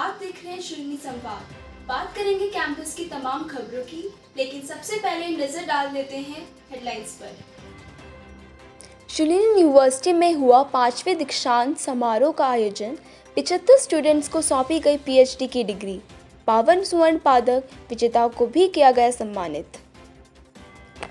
आप देख रहे हैं शुलिनी संवाद। बात करेंगे कैंपस की तमाम खबरों की, लेकिन सबसे पहले नजर डाल देते हैं हेडलाइंस पर। शुलिनी यूनिवर्सिटी में हुआ 5वें दीक्षांत समारोह का आयोजन। 75 स्टूडेंट्स को सौंपी गई पीएचडी की डिग्री। 52 स्वर्ण पदक विजेताओं को भी किया गया सम्मानित।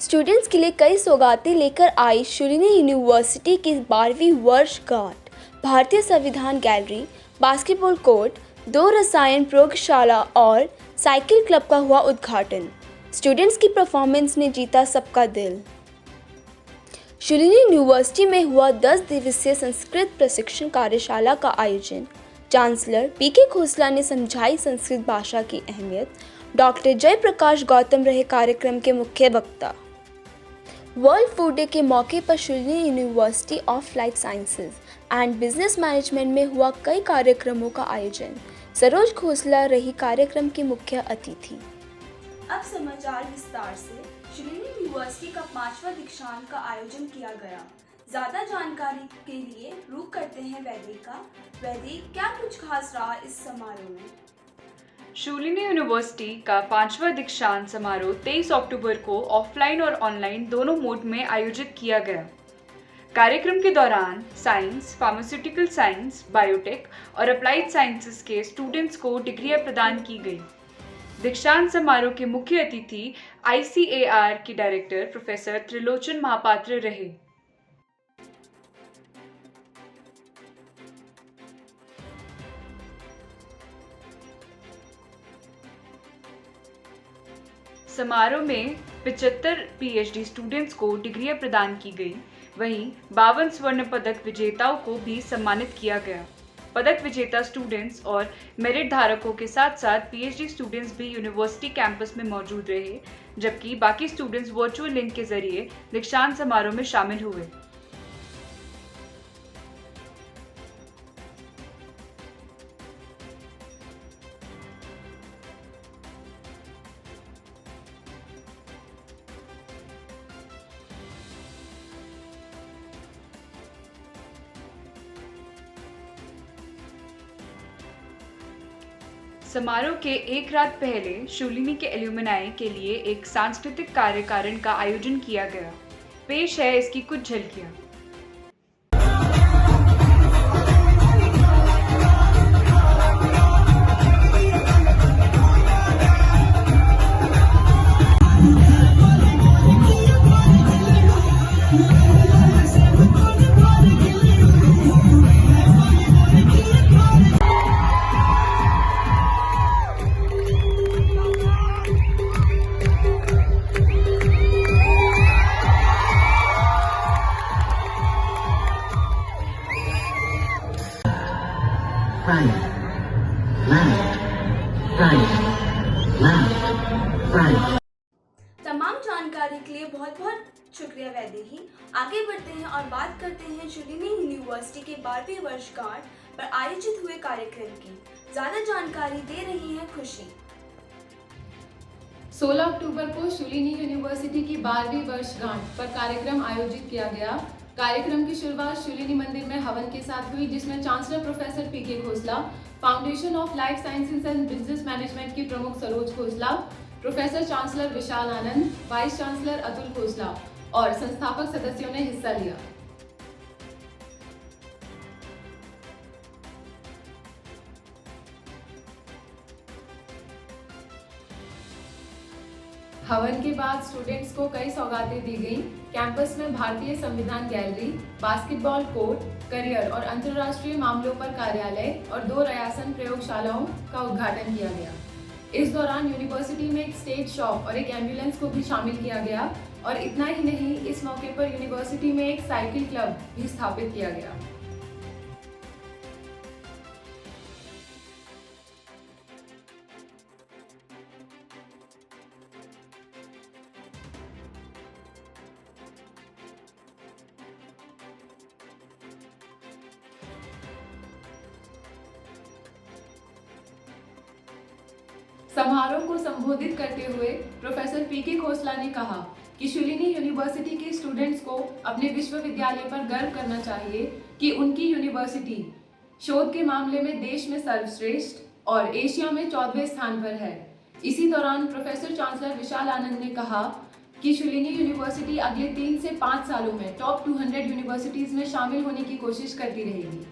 स्टूडेंट्स के लिए कई सौगातें लेकर आई शुलिनी यूनिवर्सिटी की 12वीं वर्षगांठ। भारतीय संविधान गैलरी, बास्केटबॉल कोर्ट, 2 रसायन प्रयोगशाला और साइकिल क्लब का हुआ उद्घाटन। स्टूडेंट्स की परफॉर्मेंस ने जीता सबका दिल। शुलिनी यूनिवर्सिटी में हुआ 10 दिवसीय संस्कृत प्रशिक्षण कार्यशाला का आयोजन। चांसलर पीके खोसला ने समझाई संस्कृत भाषा की अहमियत। डॉक्टर जयप्रकाश गौतम रहे कार्यक्रम के मुख्य वक्ता। वर्ल्ड फूड डे के मौके पर Shoolini university of life sciences and business management में हुआ कई कार्यक्रमों का आयोजन। सरोज खोसला रही कार्यक्रम की मुख्य अतिथि। अब समाचार विस्तार से। शुलिनी यूनिवर्सिटी का 5वां दीक्षांत का आयोजन किया गया। ज्यादा जानकारी के लिए रुख करते हैं वैदिक का। वैदिक, क्या कुछ खास रहा इस समारोह में? शुलिनी यूनिवर्सिटी का 5वां दीक्षांत समारोह 23 अक्टूबर को ऑफलाइन और ऑनलाइन दोनों मोड में आयोजित किया गया। कार्यक्रम के दौरान साइंस, फार्मास्यूटिकल साइंस, बायोटेक और अप्लाइड साइंसेज के स्टूडेंट्स को डिग्रियां प्रदान की गई। दीक्षांत समारोह के मुख्य अतिथि ICAR की डायरेक्टर प्रोफेसर त्रिलोचन महापात्र रहे। समारोह में 75 PhD स्टूडेंट्स को डिग्रियां प्रदान की गई। वहीं 52 स्वर्ण पदक विजेताओं को भी सम्मानित किया गया। पदक विजेता स्टूडेंट्स और मेरिट धारकों के साथ साथ PhD स्टूडेंट्स भी यूनिवर्सिटी कैंपस में मौजूद रहे, जबकि बाकी स्टूडेंट्स वर्चुअल लिंक के जरिए दीक्षांत समारोह में शामिल हुए। समारोह के एक रात पहले शुलिनी के एल्यूमनाई के लिए एक सांस्कृतिक कार्यक्रम का आयोजन किया गया। पेश है इसकी कुछ झलकियां। तमाम जानकारी के लिए बहुत बहुत शुक्रिया वैदेही। आगे बढ़ते हैं और बात करते हैं शुलिनी यूनिवर्सिटी के 12वीं वर्षगांठ पर आयोजित हुए कार्यक्रम की। ज्यादा जानकारी दे रही है खुशी। 16 अक्टूबर को शुलिनी यूनिवर्सिटी की 12वीं वर्षगांठ पर कार्यक्रम आयोजित किया गया। कार्यक्रम की शुरुआत शुलिनी मंदिर में हवन के साथ हुई, जिसमें chancellor professor PK Khosla, foundation of life sciences and business management की प्रमुख Saroj Khosla, professor chancellor Vishal Anand, vice chancellor Atul Khosla और संस्थापक सदस्यों ने हिस्सा लिया। हवन के बाद स्टूडेंट्स को कई सौगातें दी गई। कैंपस में भारतीय संविधान गैलरी, बास्केटबॉल कोर्ट, करियर और अंतर्राष्ट्रीय मामलों पर कार्यालय और 2 रसायन प्रयोगशालाओं का उद्घाटन किया गया। इस दौरान यूनिवर्सिटी में एक स्टेज शॉप और एक एम्बुलेंस को भी शामिल किया गया और इतना ही नहीं, इस मौके पर यूनिवर्सिटी में एक साइकिल क्लब भी स्थापित किया गया। समारोह को संबोधित करते हुए प्रोफेसर पीके खोसला ने कहा कि शुलिनी यूनिवर्सिटी के स्टूडेंट्स को अपने विश्वविद्यालय पर गर्व करना चाहिए कि उनकी यूनिवर्सिटी शोध के मामले में देश में सर्वश्रेष्ठ, और एशिया में 14वें स्थान पर है। इसी दौरान प्रोफेसर चांसलर विशाल आनंद ने कहा कि शूलिनी यूनिवर्सिटी अगले 3 से 5 सालों में टॉप 200 यूनिवर्सिटीज में शामिल होने की कोशिश करती रहेगी।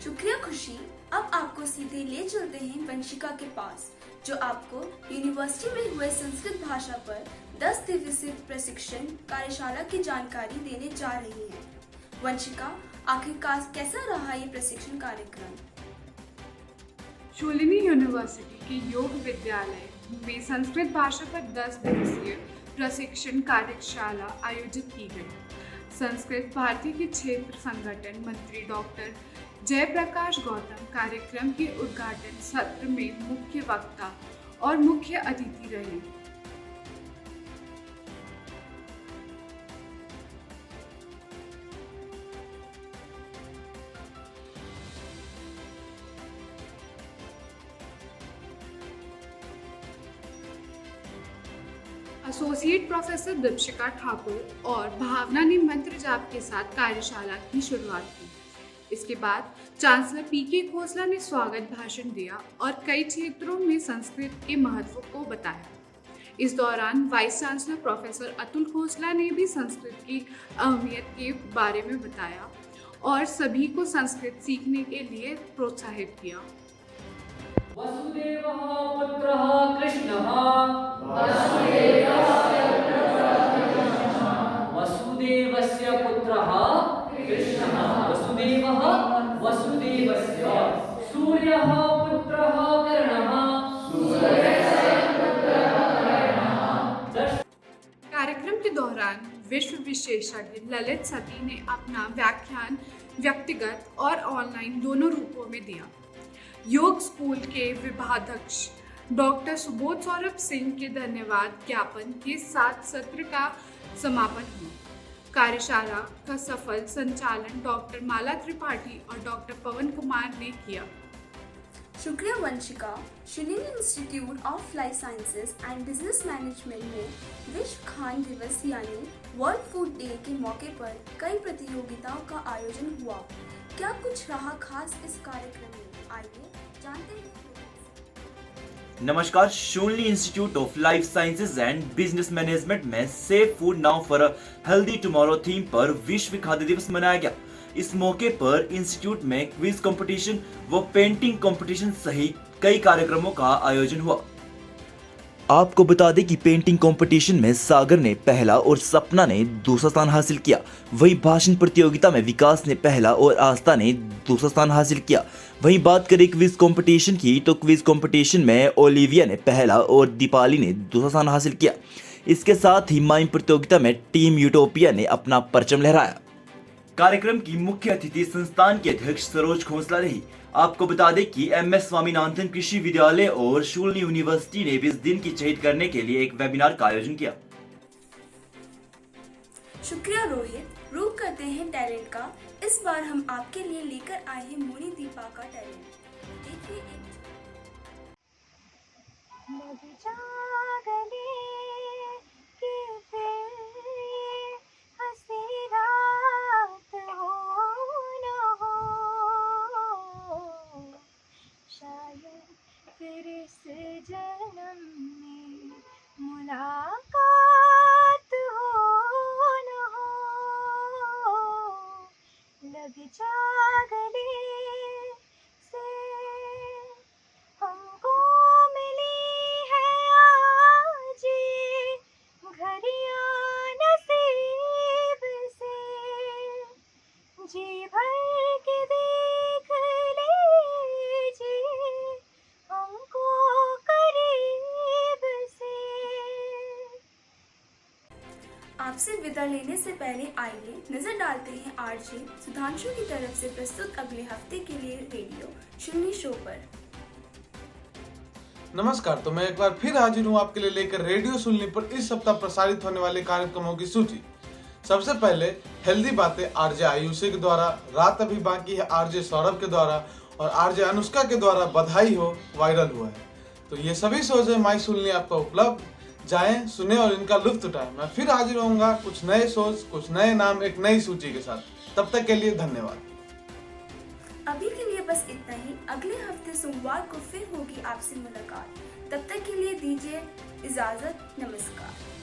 शुक्रिया खुशी। अब आपको सीधे ले चलते हैं वंशिका के पास, जो आपको यूनिवर्सिटी में हुए संस्कृत भाषा पर 10 दिवसीय प्रशिक्षण कार्यशाला की जानकारी देने जा रही हैं। वंशिका, आखिरकार कैसा रहा ये प्रशिक्षण कार्यक्रम? शूलिनी यूनिवर्सिटी के योग विद्यालय में संस्कृत भाषा पर 10 दिवसीय प्रशिक्षण कार्यशाला आयोजित की गई। संस्कृत भारती के क्षेत्र संगठन मंत्री डॉक्टर जयप्रकाश गौतम कार्यक्रम के उद्घाटन सत्र में मुख्य वक्ता और मुख्य अतिथि रहे। एसोसिएट प्रोफेसर दीपशिका ठाकुर और भावना ने मंत्र जाप के साथ कार्यशाला की शुरुआत की। इसके बाद चांसलर पीके खोसला ने स्वागत भाषण दिया और कई क्षेत्रों में संस्कृत के महत्व को बताया। इस दौरान vice chancellor professor Atul Khosla ने भी संस्कृत की अहमियत के बारे में बताया और सभी को संस्कृत सीखने के लिए प्रोत्साहित किया। वसुदेवः पुत्रः कृष्णः वसुदेवस्य पुत्रः कृष्णः वसुदेवः वसुदेवस्य सूर्यः पुत्रः कर्णः कार्यक्रम के दौरान विश्व विशेषज्ञ ललित सती ने अपना व्याख्यान व्यक्तिगत और ऑनलाइन दोनों रूपों में दिया। योग स्कूल के विभागाध्यक्ष डॉक्टर सुबोध सौरभ सिंह के धन्यवाद ज्ञापन के साथ सत्र का समापन हुआ। कार्यशाला का सफल संचालन डॉक्टर माला त्रिपाठी और डॉक्टर पवन कुमार ने किया। शुक्रिया Vanshika. Shoolini institute of life sciences and business management में विश्व खान दिवस यानी वर्ल्ड फूड डे के मौके पर कई प्रतियोगिताओं का आयोजन हुआ। क्या कुछ रहा खास इस कार्यक्रम में? आइए जानते हैं। नमस्कार। Shoolini institute of life sciences and business management में safe food now for a healthy tomorrow theme पर विश्व खाद्य दिवस मनाया गया। इस मौके पर इंस्टीट्यूट में क्विज कंपटीशन व पेंटिंग कंपटीशन सहित कई कार्यक्रमों का आयोजन हुआ। आपको बता दें कि पेंटिंग कंपटीशन में सागर ने पहला और सपना ने दूसरा स्थान हासिल किया। वहीं भाषण प्रतियोगिता में विकास ने पहला और आस्था ने दूसरा स्थान हासिल किया। वहीं बात करें क्विज कंपटीशन की तो क्विज कंपटीशन में ओलिविया ने पहला और दीपाली ने दूसरा स्थान हासिल किया। इसके साथ ही माइम प्रतियोगिता में टीम यूटोपिया ने अपना परचम लहराया। कार्यक्रम की मुख्य अतिथि संस्थान के अध्यक्ष सरोज खोसला रही। आपको बता दें कि एमएस स्वामीनाथन कृषि विद्यालय और शूलिनी यूनिवर्सिटी ने भी इस दिन की चेत करने के लिए एक वेबिनार का आयोजन किया। शुक्रिया रोहित। रुक करते हैं टैलेंट का। इस बार हम आपके लिए लेकर आए हैं मोनी दीपा का टैलेंट। देखिए फिर इस जन्म में मुलाकात हो न हो, लग जा गले से हमको मिली है आज घड़ियां नसीब से, जी भर के देख लीजिए हमको करीब से। आपसे विदा लेने से पहले आइए नजर डालते हैं आरजे सुधांशु की तरफ से प्रस्तुत अगले हफ्ते के लिए रेडियो शूलिनी शो पर। नमस्कार। तो मैं एक बार फिर हाजिर हूँ आपके लिए लेकर रेडियो शूलिनी पर इस सप्ताह प्रसारित होने वाले कार्यक्रमों की सूची। सबसे पहले हेल्दी बातें आरजे आयुषी के द्वारा, रात अभी बाकी है आरजे सौरभ के द्वारा और आरजे अनुष्का के द्वारा बधाई हो वायरल हुआ है। तो ये सभी शोज है माई शूलिनी आपका उपलब्ध। जाएं, सुने और इनका लुत्फ उठाएं। मैं फिर हाजिर होऊंगा कुछ नए शोज, कुछ नए नाम, एक नई सूची के साथ। तब तक के लिए धन्यवाद। अभी के लिए बस इतना ही। अगले हफ्ते सोमवार को फिर होगी आपसे मुलाकात। तब तक के लिए दीजिए इजाजत। नमस्कार।